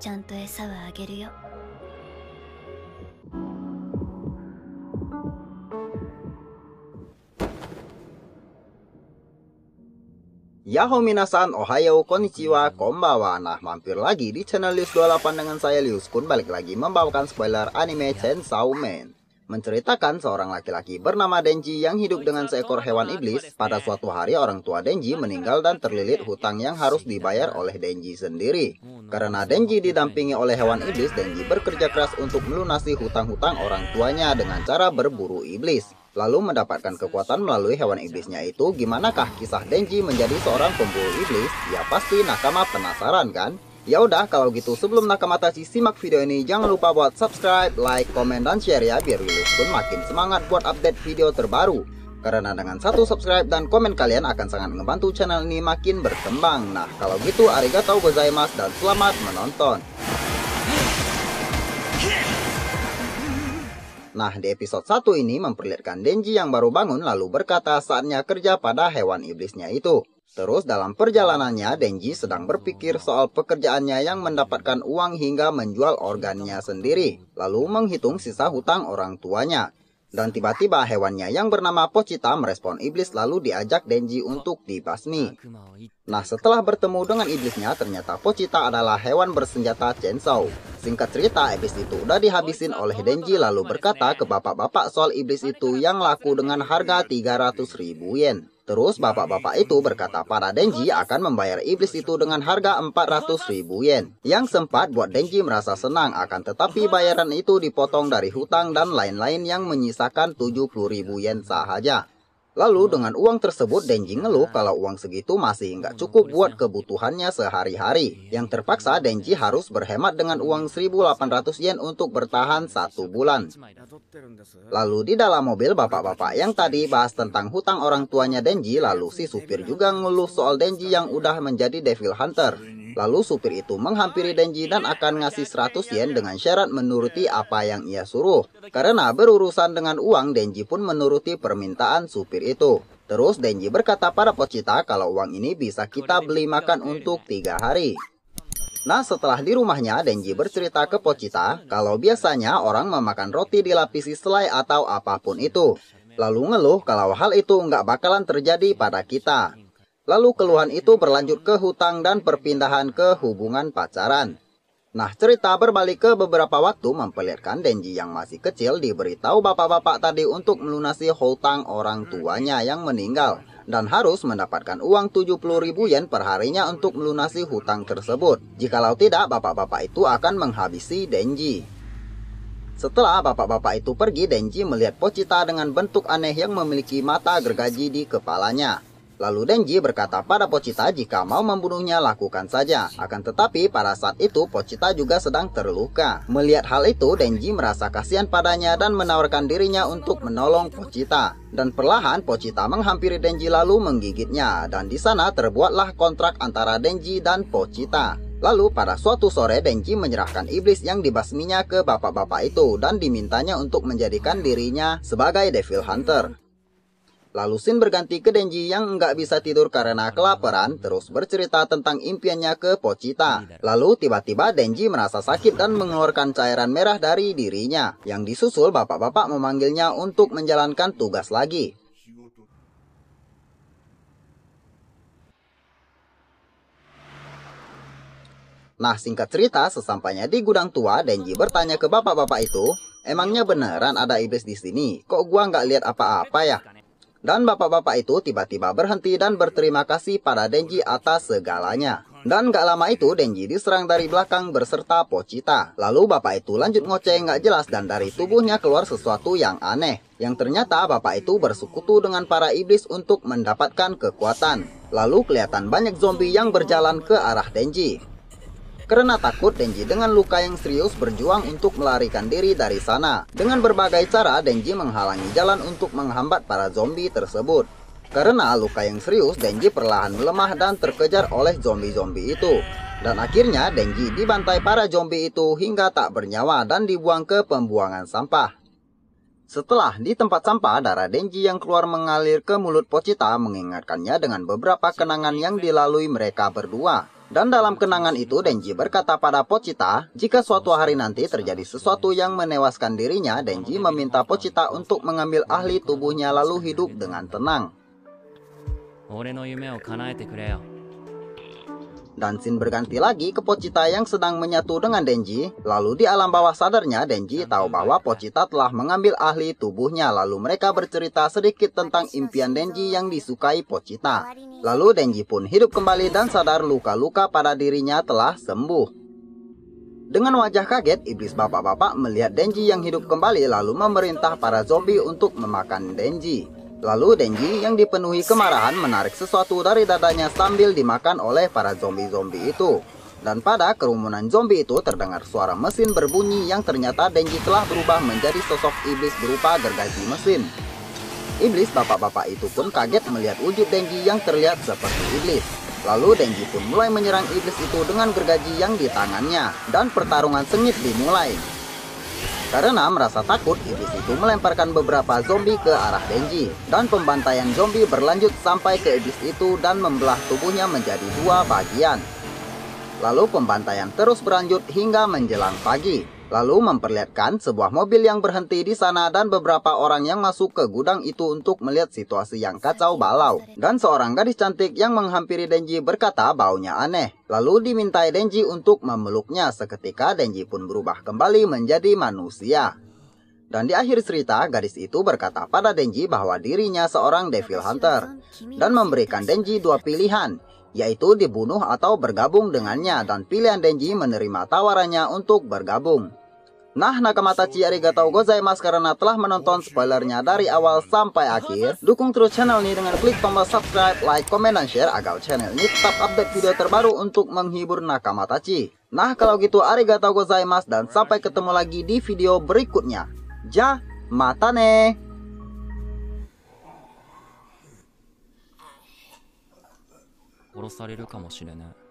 ちゃんと餌はあげるよ。 Yahoo minasan, ohayo, konnichiwa, konbawa. Nah, mampir lagi di channel Lius28 dengan saya Lius Kun, balik lagi membawakan spoiler anime Chainsaw Man. Menceritakan seorang laki-laki bernama Denji yang hidup dengan seekor hewan iblis. Pada suatu hari orang tua Denji meninggal dan terlilit hutang yang harus dibayar oleh Denji sendiri. Karena Denji didampingi oleh hewan iblis, Denji bekerja keras untuk melunasi hutang-hutang orang tuanya dengan cara berburu iblis. Lalu mendapatkan kekuatan melalui hewan iblisnya itu. Gimanakah kisah Denji menjadi seorang pemburu iblis? Ya pasti nakama penasaran kan? Ya udah kalau gitu sebelum nakama tachi simak video ini, jangan lupa buat subscribe, like, komen, dan share ya, biar Lius pun makin semangat buat update video terbaru. Karena dengan satu subscribe dan komen kalian akan sangat ngebantu channel ini makin berkembang. Nah kalau gitu arigatou gozaimasu dan selamat menonton. Nah, di episode 1 ini memperlihatkan Denji yang baru bangun lalu berkata saatnya kerja pada hewan iblisnya itu. Terus dalam perjalanannya, Denji sedang berpikir soal pekerjaannya yang mendapatkan uang hingga menjual organnya sendiri. Lalu menghitung sisa hutang orang tuanya. Dan tiba-tiba hewannya yang bernama Pochita merespon iblis lalu diajak Denji untuk dibasmi. Nah, setelah bertemu dengan iblisnya, ternyata Pochita adalah hewan bersenjata chainsaw. Singkat cerita, iblis itu udah dihabisin oleh Denji lalu berkata ke bapak-bapak soal iblis itu yang laku dengan harga 300.000 yen. Terus bapak-bapak itu berkata pada Denji akan membayar iblis itu dengan harga 400.000 yen. Yang sempat buat Denji merasa senang, akan tetapi bayaran itu dipotong dari hutang dan lain-lain yang menyisakan 70.000 yen sahaja. Lalu dengan uang tersebut Denji ngeluh kalau uang segitu masih nggak cukup buat kebutuhannya sehari-hari. Yang terpaksa Denji harus berhemat dengan uang 1.800 yen untuk bertahan 1 bulan. Lalu di dalam mobil bapak-bapak yang tadi bahas tentang hutang orang tuanya Denji, lalu si supir juga ngeluh soal Denji yang udah menjadi Devil Hunter. Lalu supir itu menghampiri Denji dan akan ngasih 100 yen dengan syarat menuruti apa yang ia suruh. Karena berurusan dengan uang, Denji pun menuruti permintaan supir itu. Terus Denji berkata pada Pochita kalau uang ini bisa kita beli makan untuk 3 hari. Nah, setelah di rumahnya, Denji bercerita ke Pochita kalau biasanya orang memakan roti dilapisi selai atau apapun itu. Lalu ngeluh kalau hal itu nggak bakalan terjadi pada kita. Lalu keluhan itu berlanjut ke hutang dan perpindahan ke hubungan pacaran. Nah, cerita berbalik ke beberapa waktu memperlihatkan Denji yang masih kecil diberitahu bapak-bapak tadi untuk melunasi hutang orang tuanya yang meninggal. Dan harus mendapatkan uang 70.000 yen per harinya untuk melunasi hutang tersebut. Jikalau tidak, bapak-bapak itu akan menghabisi Denji. Setelah bapak-bapak itu pergi, Denji melihat Pochita dengan bentuk aneh yang memiliki mata gergaji di kepalanya. Lalu Denji berkata pada Pochita jika mau membunuhnya lakukan saja. Akan tetapi pada saat itu Pochita juga sedang terluka. Melihat hal itu Denji merasa kasihan padanya dan menawarkan dirinya untuk menolong Pochita. Dan perlahan Pochita menghampiri Denji lalu menggigitnya. Dan di sana terbuatlah kontrak antara Denji dan Pochita. Lalu pada suatu sore Denji menyerahkan iblis yang dibasminya ke bapak-bapak itu dan dimintanya untuk menjadikan dirinya sebagai Devil Hunter. Lalu scene berganti ke Denji yang nggak bisa tidur karena kelaparan, terus bercerita tentang impiannya ke Pochita. Lalu tiba-tiba Denji merasa sakit dan mengeluarkan cairan merah dari dirinya. Yang disusul bapak-bapak memanggilnya untuk menjalankan tugas lagi. Nah, singkat cerita, sesampainya di gudang tua, Denji bertanya ke bapak-bapak itu, emangnya beneran ada iblis di sini? Kok gua nggak lihat apa-apa ya? Dan bapak-bapak itu tiba-tiba berhenti dan berterima kasih pada Denji atas segalanya. Dan gak lama itu Denji diserang dari belakang berserta Pochita. Lalu bapak itu lanjut ngoceh gak jelas dan dari tubuhnya keluar sesuatu yang aneh. Yang ternyata bapak itu bersekutu dengan para iblis untuk mendapatkan kekuatan. Lalu kelihatan banyak zombie yang berjalan ke arah Denji. Karena takut, Denji dengan luka yang serius berjuang untuk melarikan diri dari sana. Dengan berbagai cara, Denji menghalangi jalan untuk menghambat para zombie tersebut. Karena luka yang serius, Denji perlahan melemah dan terkejar oleh zombie-zombie itu. Dan akhirnya, Denji dibantai para zombie itu hingga tak bernyawa dan dibuang ke pembuangan sampah. Setelah di tempat sampah, darah Denji yang keluar mengalir ke mulut Pochita mengingatkannya dengan beberapa kenangan yang dilalui mereka berdua. Dan dalam kenangan itu Denji berkata pada Pochita, jika suatu hari nanti terjadi sesuatu yang menewaskan dirinya, Denji meminta Pochita untuk mengambil ahli tubuhnya lalu hidup dengan tenang. Dan scene berganti lagi ke Pochita yang sedang menyatu dengan Denji. Lalu di alam bawah sadarnya Denji tahu bahwa Pochita telah mengambil ahli tubuhnya. Lalu mereka bercerita sedikit tentang impian Denji yang disukai Pochita. Lalu Denji pun hidup kembali dan sadar luka-luka pada dirinya telah sembuh. Dengan wajah kaget, iblis bapak-bapak melihat Denji yang hidup kembali lalu memerintah para zombie untuk memakan Denji. Lalu Denji yang dipenuhi kemarahan menarik sesuatu dari dadanya sambil dimakan oleh para zombie-zombie itu. Dan pada kerumunan zombie itu terdengar suara mesin berbunyi yang ternyata Denji telah berubah menjadi sosok iblis berupa gergaji mesin. Iblis bapak-bapak itu pun kaget melihat wujud Denji yang terlihat seperti iblis. Lalu Denji pun mulai menyerang iblis itu dengan gergaji yang di tangannya. Dan pertarungan sengit dimulai. Karena merasa takut, iblis itu melemparkan beberapa zombie ke arah Denji. Dan pembantaian zombie berlanjut sampai ke iblis itu dan membelah tubuhnya menjadi dua bagian. Lalu pembantaian terus berlanjut hingga menjelang pagi. Lalu memperlihatkan sebuah mobil yang berhenti di sana dan beberapa orang yang masuk ke gudang itu untuk melihat situasi yang kacau balau. Dan seorang gadis cantik yang menghampiri Denji berkata baunya aneh. Lalu dimintai Denji untuk memeluknya. Seketika Denji pun berubah kembali menjadi manusia. Dan di akhir cerita, gadis itu berkata pada Denji bahwa dirinya seorang Devil Hunter. Dan memberikan Denji dua pilihan, yaitu dibunuh atau bergabung dengannya. Dan pilihan Denji menerima tawarannya untuk bergabung. Nah, nakamatachi arigatou gozaimasu karena telah menonton spoilernya dari awal sampai akhir. Dukung terus channel ini dengan klik tombol subscribe, like, komen, dan share agar channel ini tetap update video terbaru untuk menghibur nakamatachi. Nah, kalau gitu arigatou gozaimasu dan sampai ketemu lagi di video berikutnya. Ja, mata ne. 殺されるかもしれない。